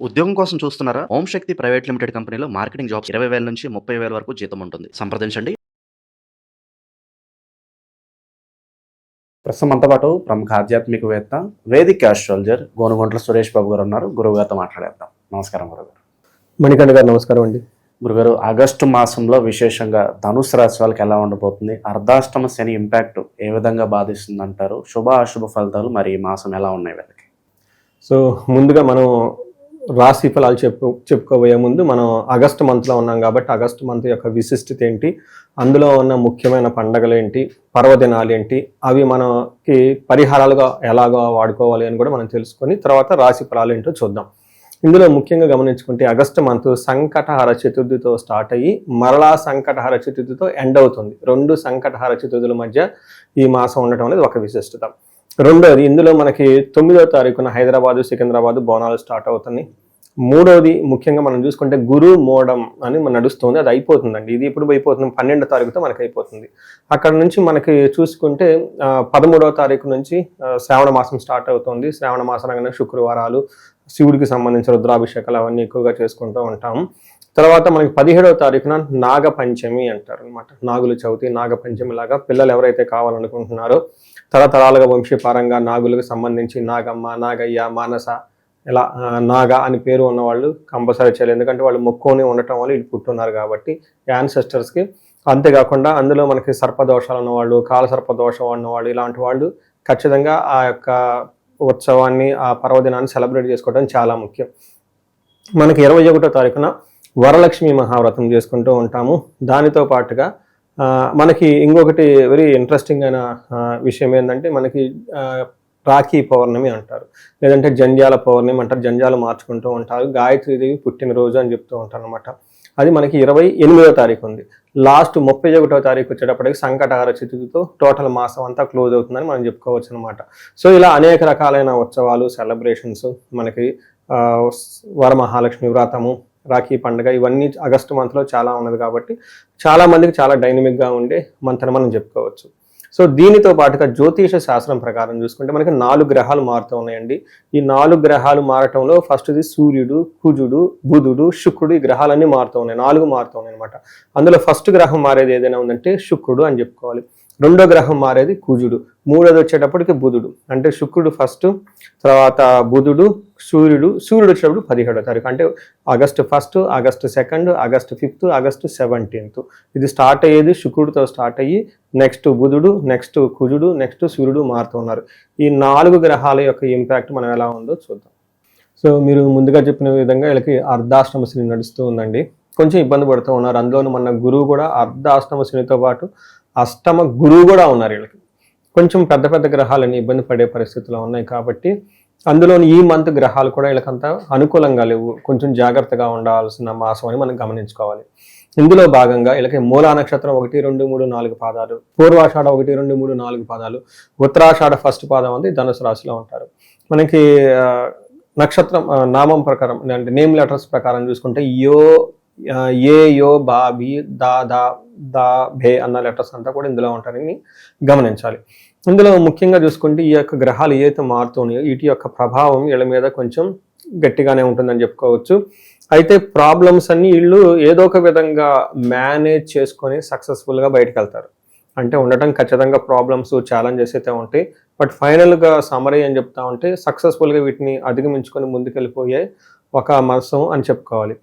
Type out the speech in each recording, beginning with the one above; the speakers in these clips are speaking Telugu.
ఉద్యోగం కోసం చూస్తున్నారా? ఓం శక్తి ప్రైవేట్ లిమిటెడ్ కంపెనీలో మార్కెటింగ్ జాబ్స్ 20,000 నుంచి 30,000 వరకు జీతం ఉంటుంది. సంప్రదించండి. ప్రస్తుతం మనతో పాటు ప్రముఖ ఆధ్యాత్మికవేత్త, వేదిక్ ఆస్ట్రాలజర్ గోనుగుంట్ల సురేష్ బాబు గారు ఉన్నారు. గురువుగారితో మాట్లాడేద్దాం. నమస్కారం గురుగారు. మణికంఠ గారు నమస్కారం అండి. గురుగారు, ఆగస్టు మాసంలో విశేషంగా ధనుసు రాశి వాళ్ళకి ఎలా ఉండబోతుంది? అర్ధాష్టమ శని ఇంపాక్ట్ ఏ విధంగా బాధిస్తుంది అంటారు? శుభ అశుభ ఫలితాలు మరి ఈ మాసం ఎలా ఉన్నాయి వీళ్ళకి? సో ముందుగా మనం రాశి ఫలాలు చెప్పుకోబోయే ముందు మనం ఆగస్టు మంత్లో ఉన్నాం కాబట్టి ఆగస్టు మంత్ యొక్క విశిష్టత ఏంటి, అందులో ఉన్న ముఖ్యమైన పండగలు ఏంటి, పర్వదినాలు ఏంటి, అవి మనకి పరిహారాలుగా ఎలాగా వాడుకోవాలి అని కూడా మనం తెలుసుకొని తర్వాత రాశి ఫలాలు ఏంటో చూద్దాం. ఇందులో ముఖ్యంగా గమనించుకుంటే ఆగస్టు మంత్ సంకటహర చతుర్థితో స్టార్ట్ అయ్యి మరలా సంకటహర చతుర్థితో ఎండ్ అవుతుంది. 2 సంకటహర చతుర్థుల మధ్య ఈ మాసం ఉండటం అనేది ఒక విశిష్టత. రెండోది, ఇందులో మనకి 9వ తారీఖున హైదరాబాదు, సికింద్రాబాదు బోనాలు స్టార్ట్ అవుతున్నాయి. మూడోది ముఖ్యంగా మనం చూసుకుంటే గురు మోడం అని మన నడుస్తుంది, అది అయిపోతుందండి. ఇది ఇప్పుడు అయిపోతుంది, 12వ తారీఖుతో మనకి అయిపోతుంది. అక్కడ నుంచి మనకి చూసుకుంటే 13వ తారీఖు నుంచి శ్రావణ మాసం స్టార్ట్ అవుతుంది. శ్రావణ మాసం అనగానే శుక్రవారాలు, శివుడికి సంబంధించిన రుద్రాభిషేకాలు అవన్నీ ఎక్కువగా చేసుకుంటూ ఉంటాం. తర్వాత మనకి 17వ తారీఖున నాగ పంచమి అంటారు అనమాట. నాగుల చవితి, నాగ పంచమి లాగా పిల్లలు ఎవరైతే కావాలనుకుంటున్నారో తరతరాలుగా వంశీపారంగా నాగులకు సంబంధించి నాగమ్మ, నాగయ్య, మానస ఇలా నాగ అని పేరు ఉన్నవాళ్ళు కంపల్సరీ చేయాలి. ఎందుకంటే వాళ్ళు మొక్కుని ఉండటం వల్ల ఇటు పుట్టున్నారు కాబట్టి యాన్సెస్టర్స్కి. అంతేకాకుండా అందులో మనకి సర్పదోషాలు ఉన్నవాళ్ళు, కాల సర్పదోషం ఉన్నవాళ్ళు, ఇలాంటి వాళ్ళు ఖచ్చితంగా ఆ యొక్క ఉత్సవాన్ని, ఆ పర్వదినాన్ని సెలబ్రేట్ చేసుకోవడం చాలా ముఖ్యం. మనకి 21వ తారీఖున వరలక్ష్మి మహావ్రతం చేసుకుంటూ ఉంటాము. దానితో పాటుగా మనకి ఇంకొకటి వెరీ ఇంట్రెస్టింగ్ అయిన విషయం ఏంటంటే మనకి రాఖీ పౌర్ణమి అంటారు, లేదంటే జంధ్యాల పౌర్ణమి అంటారు. జంధ్యాలు మార్చుకుంటూ ఉంటారు. గాయత్రీదేవి పుట్టినరోజు అని చెప్తూ ఉంటారు అనమాట. అది మనకి 28వ తారీఖు ఉంది. లాస్ట్ 31వ తారీఖు వచ్చేటప్పటికి సంకటహర చతుర్థితో టోటల్ మాసం అంతా క్లోజ్ అవుతుందని మనం చెప్పుకోవచ్చు అనమాట. సో ఇలా అనేక రకాలైన ఉత్సవాలు, సెలబ్రేషన్స్ మనకి వరమహాలక్ష్మి వ్రతము, రాఖీ పండుగ, ఇవన్నీ ఆగస్టు మంత్లో చాలా ఉన్నది కాబట్టి చాలా మందికి చాలా డైనమిక్గా ఉండే మంత్ అని మనం చెప్పుకోవచ్చు. సో దీనితో పాటుగా జ్యోతిష శాస్త్రం ప్రకారం చూసుకుంటే మనకి 4 గ్రహాలు మారుతూ ఉన్నాయండి. ఈ 4 గ్రహాలు మారటంలో ఫస్ట్ది సూర్యుడు, కుజుడు, బుధుడు, శుక్రుడు, ఈ గ్రహాలన్నీ మారుతూ ఉన్నాయి. 4 మారుతూ ఉన్నాయి అనమాట. అందులో ఫస్ట్ గ్రహం మారేది ఏదైనా ఉందంటే శుక్రుడు అని చెప్పుకోవాలి. రెండో గ్రహం మారేది కుజుడు, మూడోది వచ్చేటప్పటికి బుధుడు. అంటే శుక్రుడు ఫస్ట్, తర్వాత బుధుడు, సూర్యుడు వచ్చేటప్పుడు 17వ తారీఖు. అంటే ఆగస్టు 1, ఆగస్టు 2, ఆగస్టు 5, ఆగస్టు 17. ఇది స్టార్ట్ అయ్యేది శుక్రుడితో స్టార్ట్ అయ్యి నెక్స్ట్ బుధుడు, నెక్స్ట్ కుజుడు, నెక్స్ట్ సూర్యుడు మారుతూ ఉన్నారు. ఈ 4 గ్రహాల యొక్క ఇంపాక్ట్ మనం ఎలా ఉందో చూద్దాం. సో మీరు ముందుగా చెప్పిన విధంగా వీళ్ళకి అర్ధాష్టమ శని నడుస్తూ ఉందండి. కొంచెం ఇబ్బంది పడుతూ ఉన్నారు. అందులోనూ మన గురువు కూడా అర్ధాష్టమ శనితో పాటు అష్టమ గురువు కూడా ఉన్నారు. వీళ్ళకి కొంచెం పెద్ద పెద్ద గ్రహాలని ఇబ్బంది పడే పరిస్థితులు ఉన్నాయి కాబట్టి అందులోని ఈ మంత్ గ్రహాలు కూడా వీళ్ళకంతా అనుకూలంగా లేవు. కొంచెం జాగ్రత్తగా ఉండాల్సిన మాసం అని మనం గమనించుకోవాలి. ఇందులో భాగంగా వీళ్ళకి మూలా నక్షత్రం 1, 2, 3, 4 పాదాలు, పూర్వాషాఢ 1, 2, 3, 4 పాదాలు, ఉత్తరాషాఢ ఫస్ట్ పాదం అంది ధనుసు రాశిలో ఉంటారు. మనకి నక్షత్రం నామం ప్రకారం అంటే నేమ్ లెటర్స్ ప్రకారం చూసుకుంటే ఏ, యో, బా, బి, దా, భే అన్న లెటర్స్ అంతా కూడా ఇందులో ఉంటారని గమనించాలి. ఇందులో ముఖ్యంగా చూసుకుంటే ఈ యొక్క గ్రహాలు ఏదైతే మారుతున్నాయో వీటి యొక్క ప్రభావం వీళ్ళ మీద కొంచెం గట్టిగానే ఉంటుందని చెప్పుకోవచ్చు. అయితే ప్రాబ్లమ్స్ అన్ని వీళ్ళు ఏదో ఒక విధంగా మేనేజ్ చేసుకొని సక్సెస్ఫుల్గా బయటకు వెళ్తారు. అంటే ఉండటం ఖచ్చితంగా ప్రాబ్లమ్స్, ఛాలెంజెస్ అయితే ఉంటాయి. బట్ ఫైనల్గా సమరీ అని చెప్తా ఉంటే సక్సెస్ఫుల్గా వీటిని అధిగమించుకొని ముందుకెళ్ళిపోయే ఒక మాసం అని చెప్పుకోవాలి.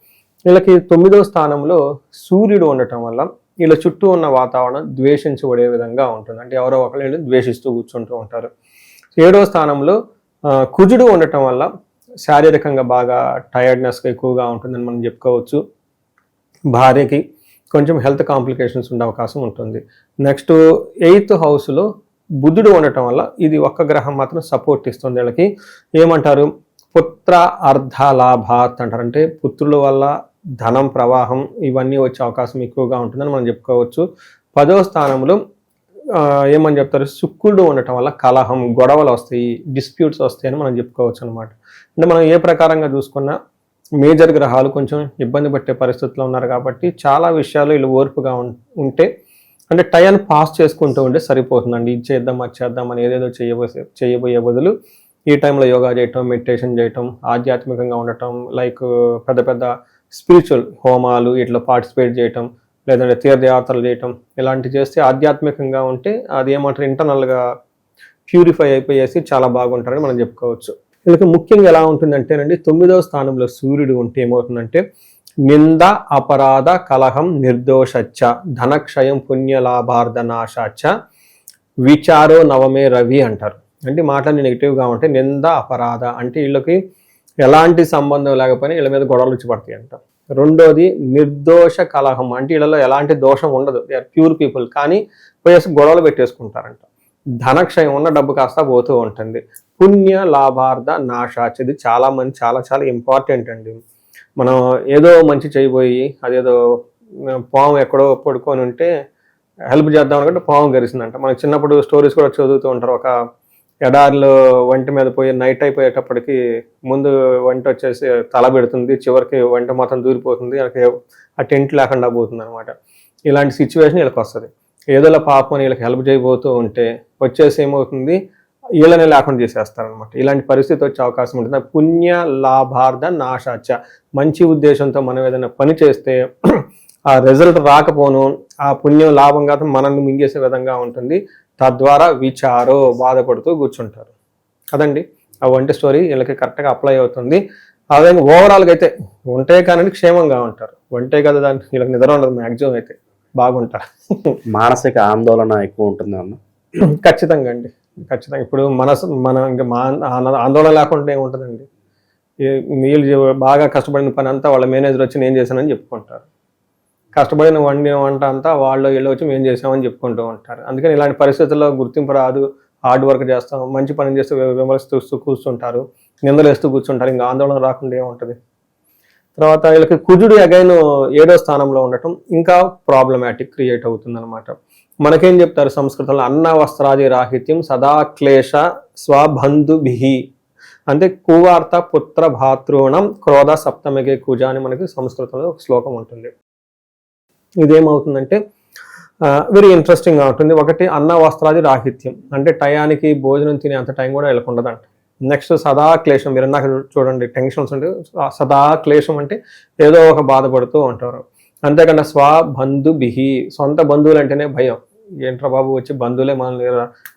వీళ్ళకి 9వ స్థానంలో సూర్యుడు ఉండటం వల్ల వీళ్ళ చుట్టూ ఉన్న వాతావరణం ద్వేషించబడే విధంగా ఉంటుంది. అంటే ఎవరో ఒకళ్ళు ద్వేషిస్తూ కూర్చుంటూ ఉంటారు. 7వ స్థానంలో కుజుడు ఉండటం వల్ల శారీరకంగా బాగా టైర్డ్నెస్గా ఎక్కువగా ఉంటుందని మనం చెప్పుకోవచ్చు. భార్యకి కొంచెం హెల్త్ కాంప్లికేషన్స్ ఉండే అవకాశం ఉంటుంది. నెక్స్ట్ 8th హౌస్లో బుధుడు ఉండటం వల్ల ఇది ఒక్క గ్రహం మాత్రం సపోర్ట్ ఇస్తుంది. వీళ్ళకి ఏమంటారు, పుత్ర అర్ధలాభాత్ అంటారు. అంటే పుత్రుల వల్ల ధనం ప్రవాహం ఇవన్నీ వచ్చే అవకాశం ఎక్కువగా ఉంటుందని మనం చెప్పుకోవచ్చు. 10వ స్థానంలో ఏమని చెప్తారు, శుక్రుడు ఉండటం వల్ల కలహం, గొడవలు వస్తాయి, డిస్ప్యూట్స్ వస్తాయని మనం చెప్పుకోవచ్చు అనమాట. అంటే మనం ఏ ప్రకారంగా చూసుకున్నా మేజర్ గ్రహాలు కొంచెం ఇబ్బంది పట్టే పరిస్థితుల్లో ఉన్నారు కాబట్టి చాలా విషయాలు వీళ్ళు ఓర్పుగా ఉంటే అంటే టైం పాస్ చేసుకుంటూ ఉంటే సరిపోతుందండి. ఇది చేద్దాం, అది చేద్దాం అని ఏదేదో చేయబోయే బదులు ఈ టైంలో యోగా చేయటం, మెడిటేషన్ చేయటం, ఆధ్యాత్మికంగా ఉండటం, లైక్ పెద్ద పెద్ద స్పిరిచువల్ హోమాలు ఇట్లా పార్టిసిపేట్ చేయటం, లేదంటే తీర్థయాత్రలు చేయటం, ఇలాంటివి చేస్తే ఆధ్యాత్మికంగా ఉంటే అది ఏమంటారు ఇంటర్నల్గా ప్యూరిఫై అయిపోయేసి చాలా బాగుంటారని మనం చెప్పుకోవచ్చు. వీళ్ళకి ముఖ్యంగా ఎలా ఉంటుందంటేనండి 9వ స్థానంలో సూర్యుడు ఉంటే ఏమవుతుందంటే నింద అపరాధ కలహం నిర్దోషచ్చ ధనక్షయం పుణ్యలాభార్ధనాశాచ విచారో నవమే రవి అంటారు. అంటే మాటలు నెగిటివ్గా ఉంటే నింద అపరాధ అంటే వీళ్ళకి ఎలాంటి సంబంధం లేకపోయినా వీళ్ళ మీద గొడవలు వచ్చి పడతాయి అంట. రెండోది నిర్దోష కలహం అంటే వీళ్ళలో ఎలాంటి దోషం ఉండదు, దే ఆర్ ప్యూర్ పీపుల్, కానీ పోయేసి గొడవలు పెట్టేసుకుంటారంట. ధనక్షయం ఉన్న డబ్బు కాస్త పోతూ ఉంటుంది. పుణ్య లాభార్థ నాశాచ ఇది చాలా మంది చాలా చాలా ఇంపార్టెంట్ అండి. మనం ఏదో మంచి చేయబోయి అదేదో పాము ఎక్కడో పడుకొని ఉంటే హెల్ప్ చేద్దాం అనుకుంటే పాము గరిసిందంట. మనకి చిన్నప్పుడు స్టోరీస్ కూడా చదువుతూ ఉంటారు. ఒక ఎడారిలో వంట మీద పోయి నైట్ అయిపోయేటప్పటికి ముందు వంట వచ్చేసి తల పెడుతుంది, చివరికి వంట మొత్తం దూరిపోతుంది, ఆ టెంట్ లేకుండా పోతుంది అనమాట. ఇలాంటి సిచ్యువేషన్ వీళ్ళకి వస్తుంది. ఏదోలా పాపం వీళ్ళకి హెల్ప్ చేయబోతూ ఉంటే వచ్చేసి ఏమవుతుంది వీళ్ళనే లేకుండా చేసేస్తారనమాట. ఇలాంటి పరిస్థితి వచ్చే అవకాశం ఉంటుంది. పుణ్య లాభార్థ నాశాచ మంచి ఉద్దేశంతో మనం ఏదైనా పని చేస్తే ఆ రిజల్ట్ రాకపోను ఆ పుణ్యం లాభంగా మనల్ని మింగేసే విధంగా ఉంటుంది. తద్వారా విచారో బాధపడుతూ కూర్చుంటారు కదండి. ఆ వంటి స్టోరీ వీళ్ళకి కరెక్ట్గా అప్లై అవుతుంది. అదే ఓవరాల్గా అయితే ఉంటే కానీ క్షేమంగా ఉంటారు. వంటే కదా దానికి వీళ్ళకి నిద్ర ఉండదు, మ్యాక్సిమం అయితే బాగుంటారు. మానసిక ఆందోళన ఎక్కువ ఉంటుంది అన్న. ఖచ్చితంగా అండి, ఖచ్చితంగా. ఇప్పుడు మన ఇంకా ఆందోళన లేకుండా ఏముంటుందండి. వీళ్ళు బాగా కష్టపడిన పని అంతా వాళ్ళ మేనేజర్ వచ్చి నేను చేశానని చెప్పుకుంటారు. కష్టపడిన వంట అంతా వాళ్ళు వీళ్ళు వచ్చి మేము చేసామని చెప్పుకుంటూ ఉంటారు. అందుకని ఇలాంటి పరిస్థితుల్లో గుర్తింపు రాదు, హార్డ్ వర్క్ చేస్తాం, మంచి పని చేస్తూ విమర్శిస్తూ కూర్చుంటారు, నిందలేస్తూ కూర్చుంటారు. ఇంకా ఆందోళన రాకుండా ఏముంటుంది. తర్వాత వీళ్ళకి కుజుడు అగైన్ 7వ స్థానంలో ఉండటం ఇంకా ప్రాబ్లమాటిక్ క్రియేట్ అవుతుంది అనమాట. మనకేం చెప్తారు సంస్కృతంలో అన్న వస్త్రాది రాహిత్యం సదా క్లేశ స్వబంధుభిః అంటే కువార్త పుత్ర భాతృణం క్రోధ సప్తమికే కుజ అని మనకి సంస్కృతంలో ఒక శ్లోకం ఉంటుంది. ఇదేమవుతుందంటే వెరీ ఇంట్రెస్టింగ్గా ఉంటుంది. ఒకటి అన్న వస్త్రాది రాహిత్యం అంటే టయానికి భోజనం తినే అంత టైం కూడా వీళ్ళకు ఉండదంట. నెక్స్ట్ సదా క్లేశం, మీరు నాకు చూడండి టెన్షన్స్ అంటే సదా క్లేశం అంటే ఏదో ఒక బాధపడుతూ ఉంటారు. అంతేకాకుండా స్వబంధుభిః సొంత బంధువులు అంటేనే భయం. ఏంట్రా బాబు వచ్చి బంధువులే మనల్ని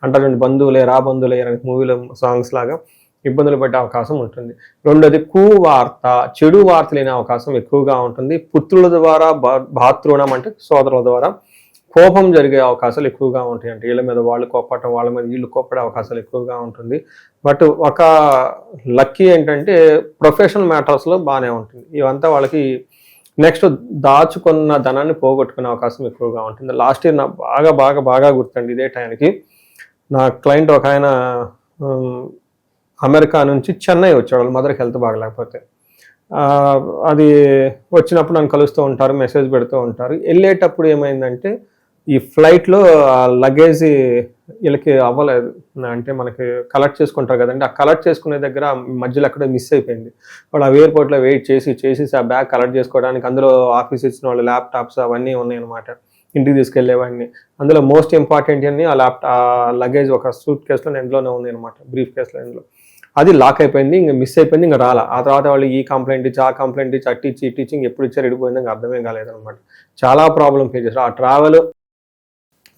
అంటారు, బంధువులే రా బంధువులే అని మూవీలో సాంగ్స్ లాగా ఇబ్బందులు పడే అవకాశం ఉంటుంది. రెండోది కువార్త చెడు వార్త లేని అవకాశం ఎక్కువగా ఉంటుంది. పుత్రుల ద్వారా భాతృణం అంటే సోదరుల ద్వారా కోపం జరిగే అవకాశాలు ఎక్కువగా ఉంటాయి. అంటే వీళ్ళ మీద వాళ్ళు కోపడటం, వాళ్ళ మీద వీళ్ళు కోపడే అవకాశాలు ఎక్కువగా ఉంటుంది. బట్ ఒక లక్కీ ఏంటంటే ప్రొఫెషనల్ మ్యాటర్స్లో బాగానే ఉంటుంది. ఇవంతా వాళ్ళకి నెక్స్ట్ దాచుకున్న ధనాన్ని పోగొట్టుకునే అవకాశం ఎక్కువగా ఉంటుంది. లాస్ట్ ఇయర్ నా బాగా బాగా బాగా గుర్తండి. ఇదే టైంకి నా క్లయింట్ ఒక ఆయన అమెరికా నుంచి చెన్నై వచ్చాడు. వాళ్ళ మదర్కి హెల్త్ బాగలేకపోతే అది వచ్చినప్పుడు నన్ను కలుస్తూ ఉంటారు, మెసేజ్ పెడుతూ ఉంటారు. వెళ్ళేటప్పుడు ఏమైందంటే ఈ ఫ్లైట్లో లగేజ్ వీళ్ళకి అవ్వలేదు. అంటే మనకి కలెక్ట్ చేసుకుంటారు కదండి, ఆ కలెక్ట్ చేసుకునే దగ్గర మధ్యలో అక్కడ మిస్ అయిపోయింది. వాళ్ళు ఆ ఎయిర్పోర్ట్లో వెయిట్ చేసి ఆ బ్యాగ్ కలెక్ట్ చేసుకోవడానికి అందులో ఆఫీస్ ఇచ్చిన వాళ్ళ ల్యాప్టాప్స్ అవన్నీ ఉన్నాయన్నమాట, ఇంటికి తీసుకెళ్లేవాడిని. అందులో మోస్ట్ ఇంపార్టెంట్ అన్ని ఆ లగేజ్ ఒక సూట్ కేసులో ఎండ్లోనే ఉంది అనమాట, బ్రీఫ్ కేసులో ఎండ్లో. అది లాక్ అయిపోయింది, ఇంకా మిస్ అయిపోయింది, ఇంకా రాలా. ఆ తర్వాత వాళ్ళు ఈ కంప్లైంట్ ఇచ్చి ఆ కంప్లైంట్ ఇచ్చి అట్టిచ్చి టీచింగ్ ఎప్పుడు ఇచ్చారు ఇడిపోయింది, ఇంకా అర్థమే కాలేదనమాట. చాలా ప్రాబ్లం ఫేస్ చేశారు. ఆ ట్రావెల్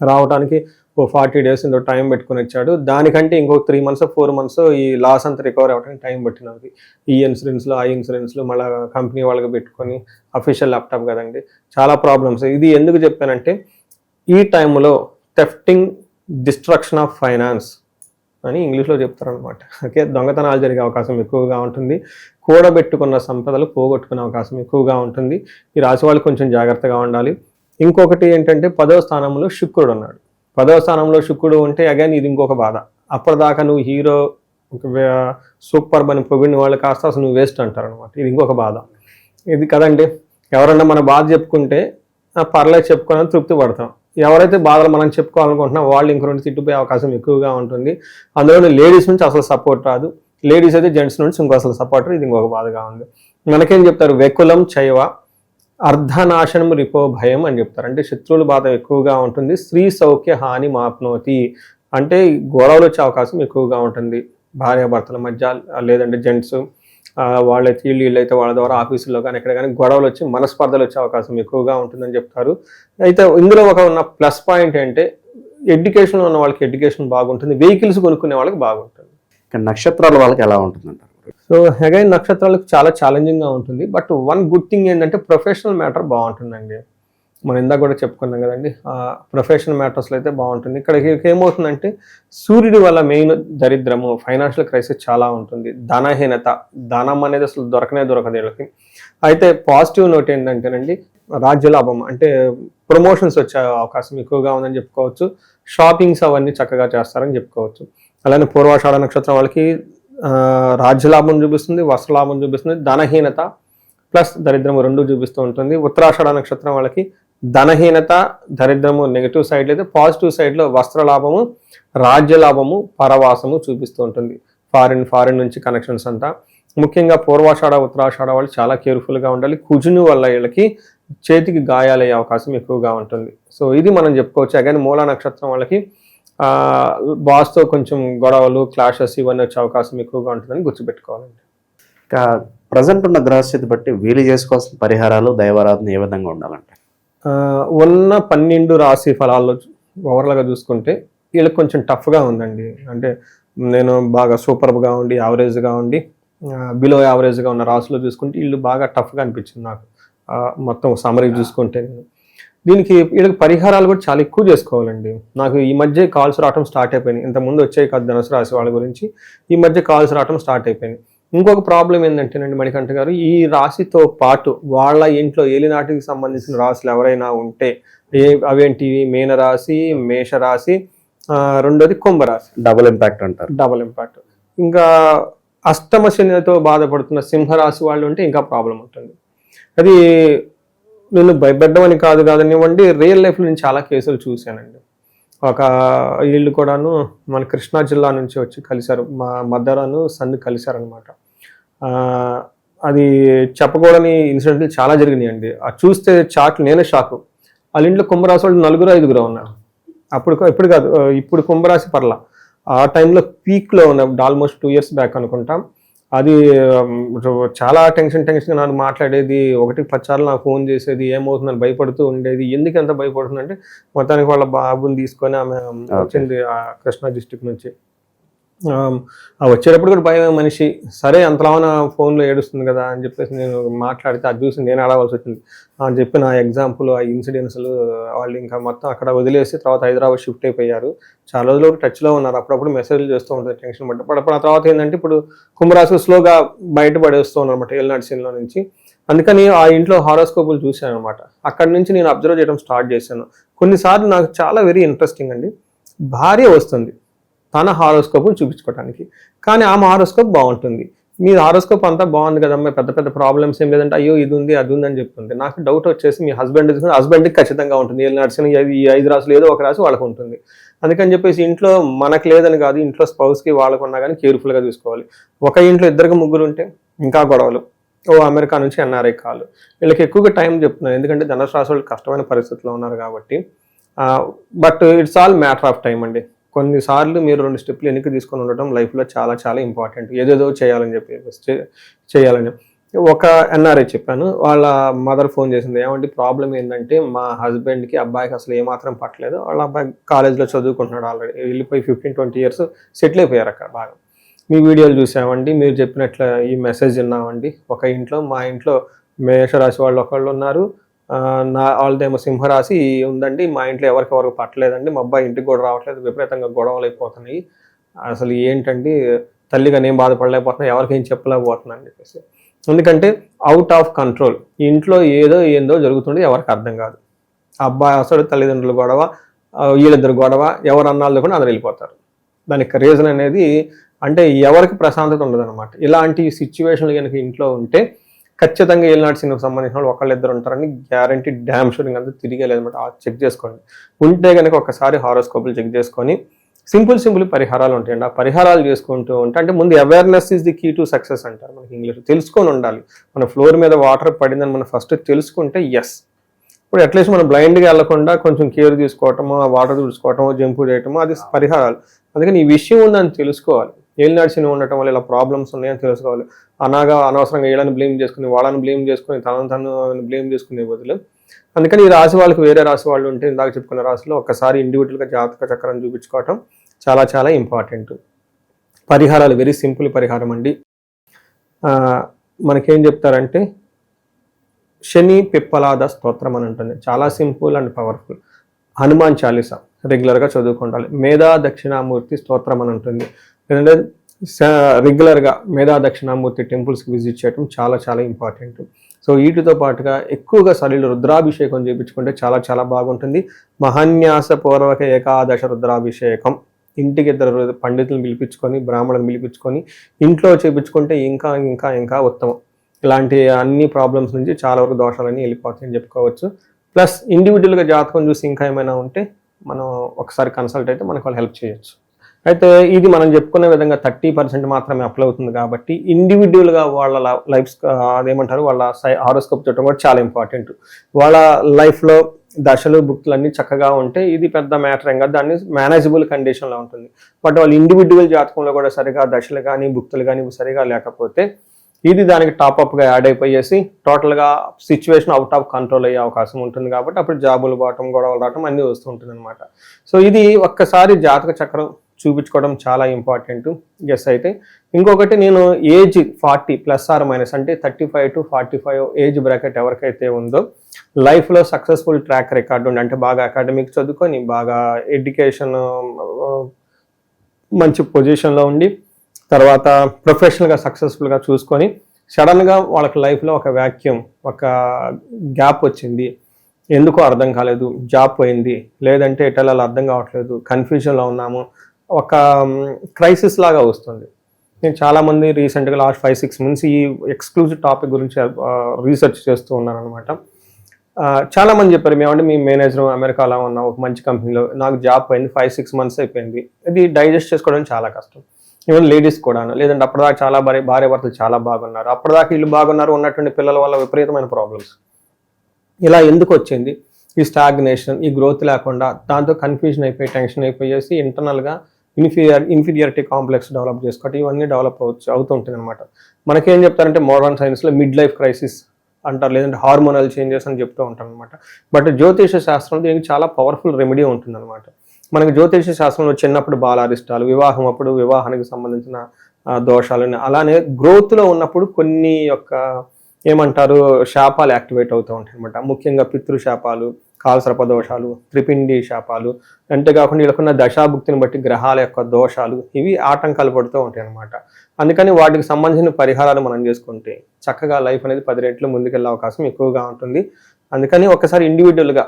రావడానికి ఓ 40 days ఇంకో టైం పెట్టుకుని వచ్చాడు. దానికంటే ఇంకొక 3 months 4 months ఈ లాస్ అంతా రికవర్ అవ్వడానికి టైం పట్టినది. ఈ ఇన్సూరెన్స్లు ఆ ఇన్సూరెన్స్లు మళ్ళీ కంపెనీ వాళ్ళకి పెట్టుకొని అఫీషియల్ ల్యాప్టాప్ కదండి, చాలా ప్రాబ్లమ్స్. ఇది ఎందుకు చెప్పానంటే ఈ టైంలో థెఫ్టింగ్ డిస్ట్రక్షన్ ఆఫ్ ఫైనాన్స్ అని ఇంగ్లీష్లో చెప్తారనమాట. ఓకే, దొంగతనాలు జరిగే అవకాశం ఎక్కువగా ఉంటుంది. కూడబెట్టుకున్న సంపదలు పోగొట్టుకునే అవకాశం ఎక్కువగా ఉంటుంది. ఈ రాశి వాళ్ళు కొంచెం జాగ్రత్తగా ఉండాలి. ఇంకొకటి ఏంటంటే 10వ స్థానంలో శుక్రుడు ఉన్నాడు. 10వ స్థానంలో శుక్రుడు ఉంటే అగైన్ ఇది ఇంకొక బాధ. అప్పటిదాకా నువ్వు హీరో సూపర్ అని పొగిడిన వాళ్ళు కాస్త అసలు నువ్వు వేస్ట్ అంటారనమాట. ఇది ఇంకొక బాధ. ఇది కదండి, ఎవరన్నా మన బాధ చెప్పుకుంటే పర్లేదు చెప్పుకోవాలని తృప్తి పడతాం. ఎవరైతే బాధలు మనం చెప్పుకోవాలనుకుంటున్నా వాళ్ళు ఇంకో రెండు తిట్టుపోయే అవకాశం ఎక్కువగా ఉంటుంది. అందులో లేడీస్ నుంచి అసలు సపోర్ట్ రాదు, లేడీస్ అయితే జెంట్స్ నుంచి ఇంకో అసలు సపోర్ట్. ఇది ఇంకొక బాధగా ఉంది. మనకేం చెప్తారు, వెకులం చైవ అర్ధనాశనం రిపో భయం అని చెప్తారు. అంటే శత్రువుల బాధ ఎక్కువగా ఉంటుంది. స్త్రీ సౌఖ్య హాని మాప్నోతి అంటే గొడవలు వచ్చే అవకాశం ఎక్కువగా ఉంటుంది. భార్యాభర్తల మధ్య లేదంటే జెంట్స్ వాళ్ళైతే వీళ్ళైతే వాళ్ళ ద్వారా ఆఫీసుల్లో కానీ ఎక్కడ కానీ గొడవలు వచ్చి మనస్పర్ధలు వచ్చే అవకాశం ఎక్కువగా ఉంటుందని చెప్తారు. అయితే ఇందులో ఉన్న ప్లస్ పాయింట్ ఏంటంటే ఎడ్యుకేషన్ ఉన్న వాళ్ళకి ఎడ్యుకేషన్ బాగుంటుంది, వెహికల్స్ కొనుక్కునే వాళ్ళకి బాగుంటుంది. నక్షత్రాల వాళ్ళకి ఎలా ఉంటుందంటారు? సో అగైన్ నక్షత్రాలకు చాలా ఛాలెంజింగ్గా ఉంటుంది. బట్ వన్ గుడ్ థింగ్ ఏంటంటే ప్రొఫెషనల్ మ్యాటర్ బాగుంటుందండి. మనం ఇందాక కూడా చెప్పుకున్నాం కదండి, ప్రొఫెషనల్ మ్యాటర్స్లో అయితే బాగుంటుంది. ఇక్కడ ఏమవుతుందంటే సూర్యుడి వల్ల మెయిన్ దరిద్రము, ఫైనాన్షియల్ క్రైసిస్ చాలా ఉంటుంది, ధనహీనత, ధనం అనేది అసలు దొరకదు వీళ్ళకి. అయితే పాజిటివ్ నోట్ ఏంటంటేనండి రాజ్యలాభం, అంటే ప్రమోషన్స్ వచ్చే అవకాశం ఎక్కువగా ఉందని చెప్పుకోవచ్చు. షాపింగ్స్ అవన్నీ చక్కగా చేస్తారని చెప్పుకోవచ్చు. అలానే పూర్వాషాఢ నక్షత్రం వాళ్ళకి రాజ్యలాభం చూపిస్తుంది, వస్త్రలాభం చూపిస్తుంది, ధనహీనత ప్లస్ దరిద్రము రెండు చూపిస్తూ ఉంటుంది. ఉత్తరాషాఢ నక్షత్రం వాళ్ళకి ధనహీనత, దరిద్రము నెగిటివ్ సైడ్ అయితే పాజిటివ్ సైడ్లో వస్త్రలాభము, రాజ్యలాభము, పరవాసము చూపిస్తూ ఉంటుంది. ఫారిన్ నుంచి కనెక్షన్స్ అంతా. ముఖ్యంగా పూర్వాషాఢ ఉత్తరాషాఢ వాళ్ళు చాలా కేర్ఫుల్గా ఉండాలి. కుజుని వల్ల వీళ్ళకి చేతికి గాయాలయ్యే అవకాశం ఎక్కువగా ఉంటుంది. సో ఇది మనం చెప్పుకోవచ్చు. అగైన్ మూలా నక్షత్రం వాళ్ళకి బాస్తో కొంచెం గొడవలు, క్లాషెస్ ఇవన్నీ వచ్చే అవకాశం ఎక్కువగా ఉంటుందని గుర్తుపెట్టుకోవాలండి. ఇంకా ప్రజెంట్ ఉన్న గ్రహస్థితి బట్టి వీలు చేసుకోవాల్సిన పరిహారాలు, దైవారాధన ఏ విధంగా ఉండాలంటే? ఉన్న 12 రాశి ఫలాల్లో ఓవర్లాగా చూసుకుంటే వీళ్ళకి కొంచెం టఫ్గా ఉందండి. అంటే నేను బాగా సూపర్గా ఉండి యావరేజ్గా ఉండి బిలో యావరేజ్గా ఉన్న రాశిలో చూసుకుంటే వీళ్ళు బాగా టఫ్గా అనిపించింది నాకు. మొత్తం సమరీ చూసుకుంటే దీనికి వీళ్ళకి పరిహారాలు కూడా చాలా ఎక్కువ చేసుకోవాలండి. నాకు ఈ మధ్య కాల్స్ రావడం స్టార్ట్ అయిపోయినాయి. ఇంతకుముందు వచ్చాయి కాదు ధనుసు రాశి వాళ్ళ గురించి, ఈ మధ్య కాల్స్ రావడం స్టార్ట్ అయిపోయినాయి. ఇంకొక ప్రాబ్లం ఏంటంటేనండి మణికంఠ గారు, ఈ రాశితో పాటు వాళ్ళ ఇంట్లో ఏలినాటికి సంబంధించిన రాశులు ఎవరైనా ఉంటే అవేంటివి మీనరాశి, మేషరాశి, రెండోది కుంభరాశి, డబుల్ ఇంపాక్ట్ అంటారు. Double impact. ఇంకా అష్టమ శనితో బాధపడుతున్న సింహరాశి వాళ్ళు ఉంటే ఇంకా ప్రాబ్లం ఉంటుంది. అది నేను భయపడ్డమని కాదనివ్వండి, రియల్ లైఫ్లో నేను చాలా కేసులు చూశానండి. ఒక వీళ్ళు కూడాను మన కృష్ణా జిల్లా నుంచి వచ్చి కలిశారు, మా మదరాను సన్ను కలిశారనమాట. అది చెప్పకూడని ఇన్సిడెంట్లు చాలా జరిగినాయండి. అది చూస్తే నేనే షాకు. వాళ్ళ ఇంట్లో కుంభరాశి వాళ్ళు 4-5 ఉన్నారు. ఇప్పుడు కాదు, ఇప్పుడు కుంభరాశి పర్లా. ఆ టైంలో పీక్లో ఉన్న ఆల్మోస్ట్ 2 years బ్యాక్ అనుకుంటాం. అది చాలా టెన్షన్ నాకు మాట్లాడేది, 1-10 సార్లు నాకు ఫోన్ చేసేది, ఏమవుతుందని భయపడుతూ ఉండేది. ఎందుకు ఎంత భయపడుతుందంటే మొత్తానికి వాళ్ళ బాబుని తీసుకొని ఆమె వచ్చింది కృష్ణా డిస్ట్రిక్ట్ నుంచి. వచ్చేటప్పుడు కూడా భయం మనిషి. సరే అంతలాన ఫోన్లో ఏడుస్తుంది కదా అని చెప్పేసి నేను మాట్లాడితే అది చూసి నేను అడగాల్సి వచ్చింది అని చెప్పి నా ఎగ్జాంపుల్ ఆ ఇన్సిడెంట్స్లు వాళ్ళు ఇంకా మొత్తం అక్కడ వదిలేసి తర్వాత హైదరాబాద్ షిఫ్ట్ అయిపోయారు. చాలా రోజులు టచ్లో ఉన్నారు, అప్పుడప్పుడు మెసేజ్లు చేస్తూ ఉంటుంది టెన్షన్ పడ్డప్పుడు. ఆ తర్వాత ఏంటంటే ఇప్పుడు కుంభరాశి స్లోగా బయటపడేస్తూ ఉన్నారన్నమాట ఏలినాటి సీన్లో నుంచి. అందుకని ఆ ఇంట్లో హారోస్కోపులు చూశాను అనమాట. అక్కడి నుంచి నేను అబ్జర్వ్ చేయడం స్టార్ట్ చేశాను. కొన్నిసార్లు నాకు చాలా వెరీ ఇంట్రెస్టింగ్ అండి, భార్య వస్తుంది తన హారోస్కోప్ని చూపించుకోవడానికి, కానీ ఆమె హారోస్కోప్ బాగుంటుంది. మీ హారోస్కోప్ అంతా బాగుంది కదమ్మా, పెద్ద ప్రాబ్లమ్స్ ఏం లేదంటే అయ్యో ఇది ఉంది అది ఉంది అని చెప్తుంది. నాకు డౌట్ వచ్చేసి మీ హస్బెండ్కి ఖచ్చితంగా ఉంటుంది, నడిచిన ఈ 5 రాశులు ఏదో ఒక రాశి వాళ్ళకు ఉంటుంది. అందుకని చెప్పేసి ఇంట్లో మనకు లేదని కాదు, ఇంట్లో స్పౌస్కి వాళ్ళకు ఉన్నా కానీ కేర్ఫుల్గా చూసుకోవాలి. ఒక ఇంట్లో 2-3 ఉంటే ఇంకా గొడవలు. అమెరికా నుంచి NRI కాలు. వీళ్ళకి ఎక్కువగా టైం చెప్తున్నాను, ఎందుకంటే ధనుసు రాశి వాళ్ళు కష్టమైన పరిస్థితుల్లో ఉన్నారు కాబట్టి. But it's all matter of time అండి. కొన్నిసార్లు మీరు 2 స్టెప్లు వెనక్కి తీసుకొని ఉండటం లైఫ్లో చాలా ఇంపార్టెంట్. ఏదేదో చేయాలని ఒక NRI చెప్పాను, వాళ్ళ మదర్ ఫోన్ చేసింది, ఏమంటే ప్రాబ్లం ఏంటంటే మా హస్బెండ్కి అబ్బాయికి అసలు ఏమాత్రం పట్టలేదు, వాళ్ళ అబ్బాయి కాలేజ్లో చదువుకుంటున్నాడు, ఆల్రెడీ వెళ్ళిపోయి 15-20 years సెటిల్ అయిపోయారు అక్కడ. బాగా మీ వీడియోలు చూసామండి, మీరు చెప్పినట్ల ఈ మెసేజ్ విన్నామండి. మా ఇంట్లో మేషరాశి వాళ్ళు ఒకళ్ళు ఉన్నారు, వాళ్ళదేమో సింహరాశి ఉందండి, మా ఇంట్లో ఎవరికి పట్టలేదండి, మా అబ్బాయి ఇంటికి కూడా రావట్లేదు, విపరీతంగా గొడవలు అయిపోతున్నాయి, అసలు ఏంటండి తల్లిగా నేను బాధపడలేకపోతున్నా, ఎవరికి ఏం చెప్పలేకపోతున్నా అని చెప్పేసి. ఎందుకంటే అవుట్ ఆఫ్ కంట్రోల్, ఇంట్లో ఏందో జరుగుతుంది, ఎవరికి అర్థం కాదు. అబ్బాయి అసలు తల్లిదండ్రులు గొడవ, వీళ్ళిద్దరు గొడవ, ఎవరు అన్నాళ్ళు కూడా అందరు వెళ్ళిపోతారు. దానికి రీజన్ అనేది అంటే ఎవరికి ప్రశాంతత ఉండదు అనమాట. ఇలాంటి సిచ్యువేషన్లు కనుక ఇంట్లో ఉంటే ఖచ్చితంగా ఏలినాటి సినిమాకి సంబంధించిన వాళ్ళు 1-2 ఉంటారని గ్యారంటీ, డ్యామ్ షూరింగ్ అంతా తిరిగే లేదనమాట. చెక్ చేసుకోండి. ఉంటే కనుక ఒకసారి హారోస్కోపులు చెక్ చేసుకొని సింపుల్ పరిహారాలు ఉంటాయండి. ఆ పరిహారాలు చేసుకుంటూ ఉంటే, అంటే ముందు awareness is the key to success అంటారు మనకి ఇంగ్లీష్. తెలుసుకొని ఉండాలి. మన ఫ్లోర్ మీద వాటర్ పడిందని మనం ఫస్ట్ తెలుసుకుంటే ఎస్. ఇప్పుడు అట్లీస్ట్ మనం బ్లైండ్గా వెళ్లకుండా కొంచెం కేర్ తీసుకోవటము, ఆ వాటర్ తుడుచుకోవటము, జంపు చేయటము, అది పరిహారాలు. అందుకని ఈ విషయం ఉందని తెలుసుకోవాలి. ఏలినాడు శని ఉండటం వల్ల ఇలా ప్రాబ్లమ్స్ ఉన్నాయని తెలుసుకోవాలి. అనవసరంగా వీళ్ళని బ్లేమ్ చేసుకుని వాళ్ళని బ్లేమ్ చేసుకుని తను బ్లేమ్ చేసుకునే బదులు, అందుకని ఈ రాశి వాళ్ళకి వేరే రాశి వాళ్ళు ఉంటే ఇందాక చెప్పుకున్న రాశిలో ఒక్కసారి ఇండివిజువల్గా జాతక చక్రం చూపించుకోవటం చాలా చాలా ఇంపార్టెంట్. పరిహారాలు వెరీ సింపుల్ పరిహారం అండి. మనకేం చెప్తారంటే శని పిప్పలాద స్తోత్రం అని ఉంటుంది, చాలా simple and powerful. Hanuman Chalisa రెగ్యులర్గా చదువుకుంటాలి. మేధా దక్షిణామూర్తి స్తోత్రం అని ఉంటుంది, లేదంటే రెగ్యులర్గా మేధా దక్షిణామూర్తి టెంపుల్స్కి విజిట్ చేయడం చాలా చాలా ఇంపార్టెంట్. సో వీటితో పాటుగా ఎక్కువగా సరిలు రుద్రాభిషేకం చేయించుకుంటే చాలా చాలా బాగుంటుంది. మహాన్యాస పూర్వక ఏకాదశ రుద్రాభిషేకం ఇంటికి 2 పండితులను పిలిపించుకొని బ్రాహ్మణులను పిలిపించుకొని ఇంట్లో చేయించుకుంటే ఇంకా ఇంకా ఇంకా ఉత్తమం. ఇలాంటి అన్ని ప్రాబ్లమ్స్ నుంచి చాలా వరకు దోషాలన్నీ వెళ్ళిపోతాయని చెప్పుకోవచ్చు. ప్లస్ ఇండివిజువల్గా జాతకం చూసి ఇంకా ఏమైనా ఉంటే మనం ఒకసారి కన్సల్ట్ అయితే మనకు వాళ్ళు హెల్ప్ చేయొచ్చు. అయితే ఇది మనం చెప్పుకునే విధంగా 30% మాత్రమే అప్లై అవుతుంది కాబట్టి ఇండివిజువల్గా వాళ్ళ లైఫ్ అదేమంటారు వాళ్ళ హారోస్కోప్ చూడటం కూడా చాలా ఇంపార్టెంట్. వాళ్ళ లైఫ్లో దశలు భుక్తులు అన్నీ చక్కగా ఉంటే ఇది పెద్ద మ్యాటర్ ఏం కాదు, దాన్ని మేనేజబుల్ కండిషన్లో ఉంటుంది. బట్ వాళ్ళు ఇండివిజువల్ జాతకంలో కూడా సరిగా దశలు కానీ భుక్తులు కానీ సరిగా లేకపోతే ఇది దానికి టాప్అప్గా యాడ్ అయిపోయేసి టోటల్గా సిచ్యువేషన్ అవుట్ ఆఫ్ కంట్రోల్ అయ్యే అవకాశం ఉంటుంది. కాబట్టి అప్పుడు జాబులు పోవటం గొడవలు రావటం అన్నీ వస్తూ ఉంటుంది అనమాట. సో ఇది ఒక్కసారి జాతక చక్రం చూపించుకోవడం చాలా ఇంపార్టెంట్. గెస్ అయితే ఇంకొకటి, నేను ఏజ్ 40± అంటే 35 to 45 ఏజ్ బ్రాకెట్ ఎవరికైతే ఉందో లైఫ్లో సక్సెస్ఫుల్ ట్రాక్ రికార్డు ఉండి, అంటే బాగా అకాడమిక్ చదువుకొని బాగా ఎడ్యుకేషన్ మంచి పొజిషన్లో ఉండి తర్వాత ప్రొఫెషనల్గా సక్సెస్ఫుల్గా చూసుకొని సడన్గా వాళ్ళకి లైఫ్లో ఒక వ్యాక్యూమ్, ఒక గ్యాప్ వచ్చింది, ఎందుకో అర్థం కాలేదు, జాబ్ పోయింది, లేదంటే ఎటెళ్ళాలో అర్థం కావట్లేదు, కన్ఫ్యూజన్లో ఉన్నాము, ఒక క్రైసిస్ లాగా వస్తుంది. నేను చాలామంది రీసెంట్గా లాస్ట్ 5-6 months ఈ ఎక్స్క్లూజివ్ టాపిక్ గురించి రీసెర్చ్ చేస్తూ ఉన్నాను అనమాట. చాలామంది చెప్పారు, మేమంటే మీ మేనేజర్ అమెరికాలో ఉన్న ఒక మంచి కంపెనీలో నాకు జాబ్ పోయింది, 5-6 months అయిపోయింది. ఇది డైజెస్ట్ చేసుకోవడం చాలా కష్టం. ఈవెన్ లేడీస్ కూడాను, లేదంటే అప్పటిదాకా చాలా భార్య భర్తలు చాలా బాగున్నారు, అప్పటిదాకా వీళ్ళు బాగున్నారు, ఉన్నటువంటి పిల్లల వల్ల విపరీతమైన ప్రాబ్లమ్స్. ఇలా ఎందుకు వచ్చింది? ఈ స్టాగ్నేషన్, ఈ గ్రోత్ లేకుండా దాంతో కన్ఫ్యూజన్ అయిపోయి టెన్షన్ అయిపోయేసి ఇంటర్నల్గా ఇన్ఫీరియారిటీ కాంప్లెక్స్ డెవలప్ చేసుకోవటం, ఇవన్నీ డెవలప్ అవుతుంటుంది అనమాట. మనకేం చెప్తారంటే మోడర్న్ సైన్స్లో మిడ్ లైఫ్ క్రైసిస్ అంటారు, లేదంటే హార్మోనల్ చేంజెస్ అని చెప్తూ ఉంటారు అనమాట. బట్ జ్యోతిష శాస్త్రంలో దీనికి చాలా పవర్ఫుల్ రెమెడీ ఉంటుంది అనమాట. మనకి జ్యోతిష శాస్త్రంలో చిన్నప్పుడు బాలారిష్టాలు, వివాహం అప్పుడు వివాహానికి సంబంధించిన దోషాలని, అలానే గ్రోత్లో ఉన్నప్పుడు కొన్ని యొక్క ఏమంటారు శాపాలు యాక్టివేట్ అవుతూ ఉంటాయి అనమాట. ముఖ్యంగా పితృశాపాలు, కాలసర్ప దోషాలు, త్రిపిండి శాపాలు, అంతేకాకుండా వీళ్ళకున్న దశాభుక్తిని బట్టి గ్రహాల యొక్క దోషాలు, ఇవి ఆటంకాలు పడుతూ ఉంటాయి అనమాట. అందుకని వాటికి సంబంధించిన పరిహారాలు మనం చేసుకుంటే చక్కగా లైఫ్ అనేది 10 రెట్లు ముందుకెళ్ళే అవకాశం ఎక్కువగా ఉంటుంది. అందుకని ఒకసారి ఇండివిజువల్గా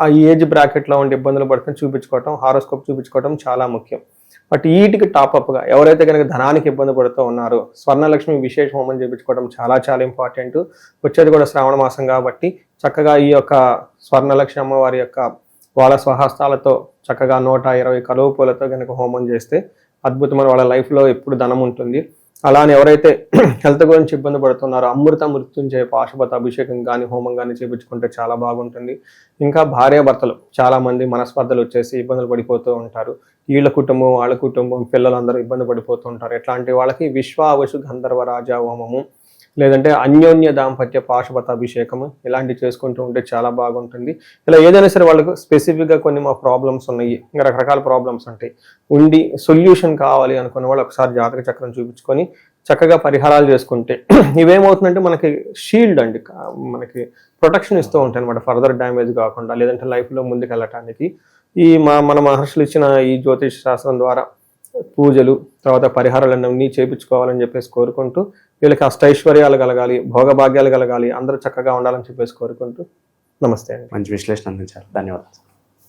ఆ ఏజ్ బ్రాకెట్లో ఉండే ఇబ్బందులు పడుతుంది చూపించుకోవటం, హారోస్కోప్ చూపించుకోవటం చాలా ముఖ్యం. బట్ వీటికి టాప్అప్గా ఎవరైతే కనుక ధనానికి ఇబ్బంది పడుతూ ఉన్నారో స్వర్ణలక్ష్మి విశేష హోమం చేయించుకోవడం చాలా చాలా ఇంపార్టెంట్. వచ్చేది కూడా శ్రావణ మాసం కాబట్టి చక్కగా ఈ యొక్క స్వర్ణలక్ష్మి అమ్మవారి యొక్క వాళ్ళ స్వహస్తాలతో చక్కగా 120 కలువ పూలతో కనుక హోమం చేస్తే అద్భుతమైన వాళ్ళ లైఫ్లో ఎప్పుడు ధనం ఉంటుంది. అలానే ఎవరైతే హెల్త్ గురించి ఇబ్బంది పడుతున్నారో అమృత మృత్యుంజయ పాశుపత అభిషేకం కానీ హోమం కానీ చేయించుకుంటే చాలా బాగుంటుంది. ఇంకా భార్యాభర్తలు చాలామంది మనస్పర్ధలు వచ్చేసి ఇబ్బందులు పడిపోతూ ఉంటారు. వీళ్ళ కుటుంబం వాళ్ళ కుటుంబం పిల్లలందరూ ఇబ్బంది పడిపోతూ ఉంటారు. ఇట్లాంటి వాళ్ళకి విశ్వావశు గంధర్వ రాజా హోమము, లేదంటే అన్యోన్య దాంపత్య పాశుపత అభిషేకము ఇలాంటివి చేసుకుంటూ ఉంటే చాలా బాగుంటుంది. ఇలా ఏదైనా సరే వాళ్ళకు స్పెసిఫిక్గా కొన్ని మా ప్రాబ్లమ్స్ ఉన్నాయి, ఇంకా రకరకాల ప్రాబ్లమ్స్ ఉంటాయి, ఉండి సొల్యూషన్ కావాలి అనుకున్న వాళ్ళు ఒకసారి జాతక చక్రం చూపించుకొని చక్కగా పరిహారాలు చేసుకుంటే ఇవేమవుతుందంటే మనకి షీల్డ్ అండి, మనకి ప్రొటెక్షన్ ఇస్తూ ఉంటాయి అనమాట, ఫర్దర్ డ్యామేజ్ కాకుండా, లేదంటే లైఫ్లో ముందుకు వెళ్ళటానికి. ఈ మన మహర్షులు ఇచ్చిన ఈ జ్యోతిష శాస్త్రం ద్వారా పూజలు తర్వాత పరిహారాలన్నీ చేయించుకోవాలని చెప్పేసి కోరుకుంటూ, వీళ్ళకి అష్టైశ్వర్యాలు కలగాలి, భోగభాగ్యాలు కలగాలి, అందరూ చక్కగా ఉండాలని చెప్పేసి కోరుకుంటూ నమస్తే అండి. మంచి విశ్లేషణ అందించారు, ధన్యవాదాలు.